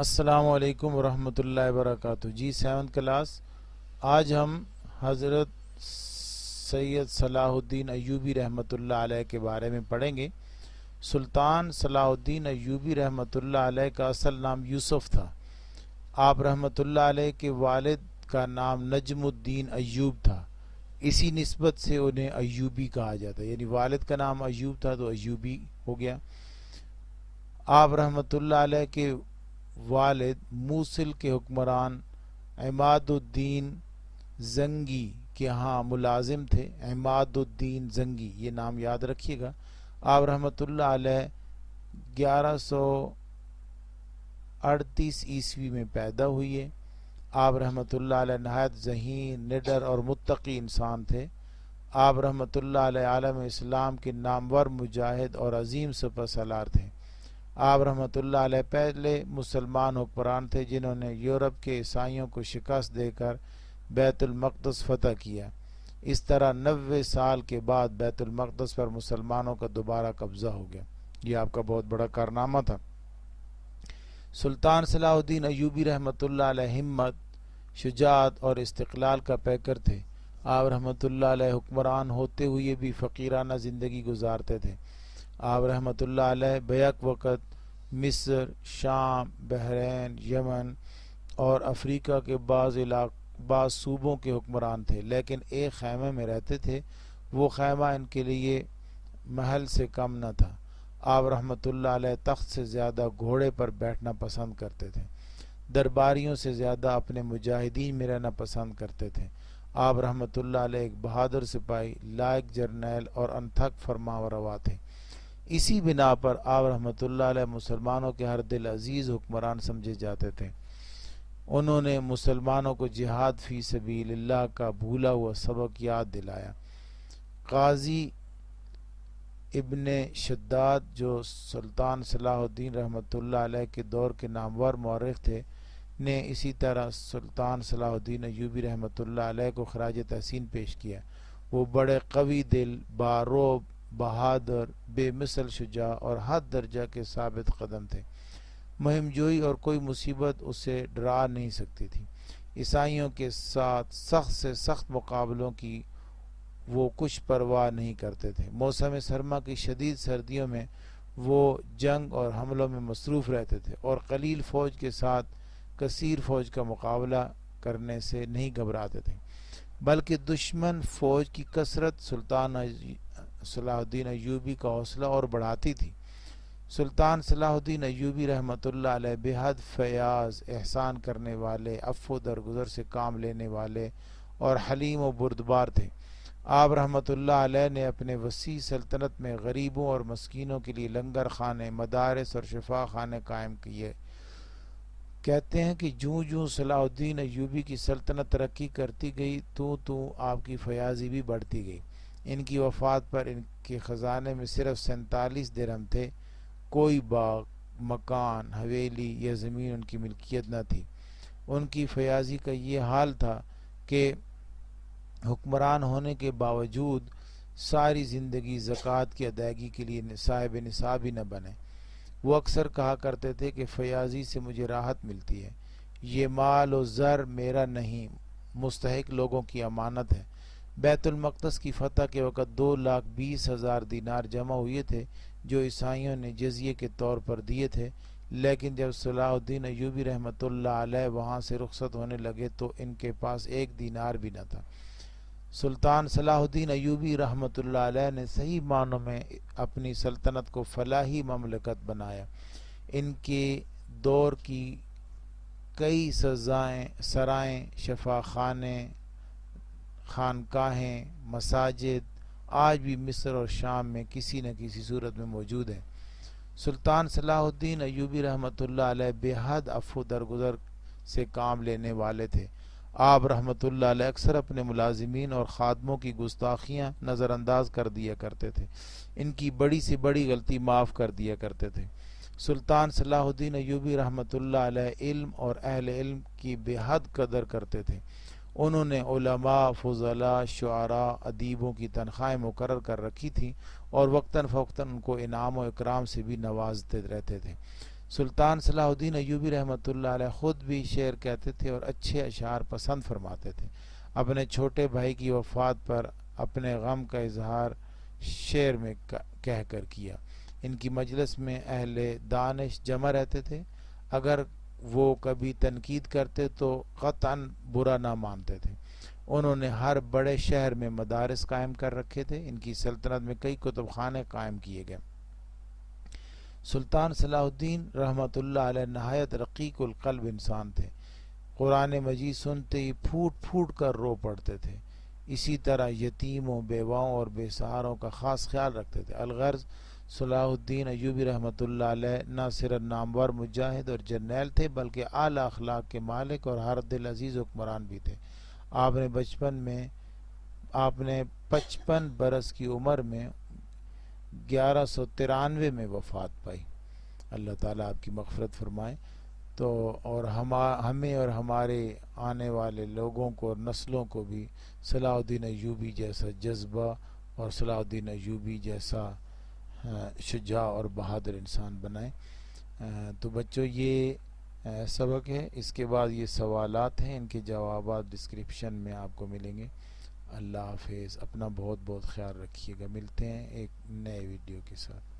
السلام علیکم ورحمۃ اللہ وبرکاتہ۔ جی 7th کلاس، آج ہم حضرت سید صلاح الدین ایوبی رحمۃ اللہ علیہ کے بارے میں پڑھیں گے۔ سلطان صلاح الدین ایوبی رحمۃ اللہ علیہ کا اصل نام یوسف تھا۔ آپ رحمۃ اللہ علیہ کے والد کا نام نجم الدین ایوب تھا، اسی نسبت سے انہیں ایوبی کہا جاتا ہے، یعنی والد کا نام ایوب تھا تو ایوبی ہو گیا۔ آپ رحمۃ اللہ علیہ کے والد موصل کے حکمران عماد الدین زنگی کے ہاں ملازم تھے۔ عماد الدین زنگی، یہ نام یاد رکھیے گا۔ آپ رحمۃ اللہ علیہ 1138 عیسوی میں پیدا ہوئے۔ آپ رحمۃ اللہ علیہ نہایت ذہین، نڈر اور متقی انسان تھے۔ آپ رحمۃ اللہ علیہ عالم اسلام کے نامور مجاہد اور عظیم سپہ سالار تھے۔ آپ رحمۃ اللہ علیہ پہلے مسلمان حکمران تھے جنہوں نے یورپ کے عیسائیوں کو شکست دے کر بیت المقدس فتح کیا۔ اس طرح 90 سال کے بعد بیت المقدس پر مسلمانوں کا دوبارہ قبضہ ہو گیا۔ یہ آپ کا بہت بڑا کارنامہ تھا۔ سلطان صلاح الدین ایوبی رحمۃ اللہ علیہ ہمت، شجاعت اور استقلال کا پیکر تھے۔ آپ رحمۃ اللہ علیہ حکمران ہوتے ہوئے بھی فقیرانہ زندگی گزارتے تھے۔ آپ رحمۃ اللہ علیہ بیک وقت مصر، شام، بحرین، یمن اور افریقہ کے بعض صوبوں کے حکمران تھے، لیکن ایک خیمے میں رہتے تھے۔ وہ خیمہ ان کے لیے محل سے کم نہ تھا۔ آپ رحمۃ اللہ علیہ تخت سے زیادہ گھوڑے پر بیٹھنا پسند کرتے تھے، درباریوں سے زیادہ اپنے مجاہدین میں رہنا پسند کرتے تھے۔ آپ رحمۃ اللہ علیہ ایک بہادر سپاہی، لائق جرنیل اور انتھک فرمانروا تھے۔ اسی بنا پر آپ رحمۃ اللہ علیہ مسلمانوں کے ہر دل عزیز حکمران سمجھے جاتے تھے۔ انہوں نے مسلمانوں کو جہاد فی سبیل اللہ کا بھولا ہوا سبق یاد دلایا۔ قاضی ابن شداد، جو سلطان صلاح الدین رحمۃ اللہ علیہ کے دور کے نامور مورخ تھے، نے اسی طرح سلطان صلاح الدین ایوبی رحمۃ اللہ علیہ کو خراج تحسین پیش کیا۔ وہ بڑے قوی دل، باروب، بہادر، بے مثل شجاع اور حد درجہ کے ثابت قدم تھے۔ مہم جوئی اور کوئی مصیبت اسے ڈرا نہیں سکتی تھی۔ عیسائیوں کے ساتھ سخت سے سخت مقابلوں کی وہ کچھ پرواہ نہیں کرتے تھے۔ موسم سرما کی شدید سردیوں میں وہ جنگ اور حملوں میں مصروف رہتے تھے اور قلیل فوج کے ساتھ کثیر فوج کا مقابلہ کرنے سے نہیں گھبراتے تھے، بلکہ دشمن فوج کی کثرت سلطان صلاح الدین ایوبی کا حوصلہ اور بڑھاتی تھی۔ سلطان صلاح الدین ایوبی رحمۃ اللہ علیہ بے حد فیاض، احسان کرنے والے، عفو درگزر سے کام لینے والے اور حلیم و بردبار تھے۔ آپ رحمۃ اللہ علیہ نے اپنے وسیع سلطنت میں غریبوں اور مسکینوں کے لیے لنگر خانے، مدارس اور شفا خانے قائم کیے۔ کہتے ہیں کہ جوں جوں صلاح الدین ایوبی کی سلطنت ترقی کرتی گئی تو آپ کی فیاضی بھی بڑھتی گئی۔ ان کی وفات پر ان کے خزانے میں صرف 47 درہم تھے۔ کوئی باغ، مکان، حویلی یا زمین ان کی ملکیت نہ تھی۔ ان کی فیاضی کا یہ حال تھا کہ حکمران ہونے کے باوجود ساری زندگی زکوٰۃ کی ادائیگی کے لیے صاحب نصاب ہی نہ بنے۔ وہ اکثر کہا کرتے تھے کہ فیاضی سے مجھے راحت ملتی ہے، یہ مال و زر میرا نہیں، مستحق لوگوں کی امانت ہے۔ بیت المقدس کی فتح کے وقت 2,20,000 دینار جمع ہوئے تھے جو عیسائیوں نے جزیے کے طور پر دیے تھے، لیکن جب صلاح الدین ایوبی رحمۃ اللہ علیہ وہاں سے رخصت ہونے لگے تو ان کے پاس 1 دینار بھی نہ تھا۔ سلطان صلاح الدین ایوبی رحمۃ اللہ علیہ نے صحیح معنوں میں اپنی سلطنت کو فلاحی مملکت بنایا۔ ان کے دور کی کئی سرائیں، شفا خانے، خانقاہیں، مساجد آج بھی مصر اور شام میں کسی نہ کسی صورت میں موجود ہیں۔ سلطان صلاح الدین ایوبی رحمۃ اللہ علیہ بے حد عفو درگزر سے کام لینے والے تھے۔ آپ رحمۃ اللہ علیہ اکثر اپنے ملازمین اور خادموں کی گستاخیاں نظر انداز کر دیا کرتے تھے، ان کی بڑی سے بڑی غلطی معاف کر دیا کرتے تھے۔ سلطان صلاح الدین ایوبی رحمۃ اللہ علیہ علم اور اہل علم کی بے حد قدر کرتے تھے۔ انہوں نے علماء، فضلاء، شعراء، ادیبوں کی تنخواہیں مقرر کر رکھی تھیں اور وقتاً فوقتاً ان کو انعام و اکرام سے بھی نوازتے رہتے تھے۔ سلطان صلاح الدین ایوبی رحمۃ اللہ علیہ خود بھی شعر کہتے تھے اور اچھے اشعار پسند فرماتے تھے. اپنے چھوٹے بھائی کی وفات پر اپنے غم کا اظہار شعر میں کہہ کر کیا. ان کی مجلس میں اہل دانش جمع رہتے تھے. اگر وہ کبھی تنقید کرتے تو قطعاً برا نہ مانتے تھے. انہوں نے ہر بڑے شہر میں مدارس قائم کر رکھے تھے. ان کی سلطنت میں کئی کتب خانے قائم کیے گئے. سلطان صلاح الدین رحمۃ اللہ علیہ نہایت رقیق القلب انسان تھے. قرآن مجید سنتے ہی پھوٹ پھوٹ کر رو پڑتے تھے. اسی طرح یتیموں، بیواؤں اور بے سہاروں کا خاص خیال رکھتے تھے. الغرض صلاح الدین ایوبی رحمۃ اللہ علیہ نہ صرف نامور مجاہد اور جرنیل تھے بلکہ اعلیٰ اخلاق کے مالک اور ہر دل عزیز حکمران بھی تھے. آپ نے 55 برس کی عمر میں 1193 میں وفات پائی. اللہ تعالیٰ آپ کی مغفرت فرمائے. تو اور ہمیں اور ہمارے آنے والے لوگوں کو اور نسلوں کو بھی صلاح الدین ایوبی جیسا جذبہ اور صلاح الدین ایوبی جیسا شجاع اور بہادر انسان بنائیں. تو بچوں یہ سبق ہے. اس کے بعد یہ سوالات ہیں، ان کے جوابات ڈسکرپشن میں آپ کو ملیں گے. اللہ حافظ. اپنا بہت بہت خیال رکھیے گا. ملتے ہیں ایک نئے ویڈیو کے ساتھ.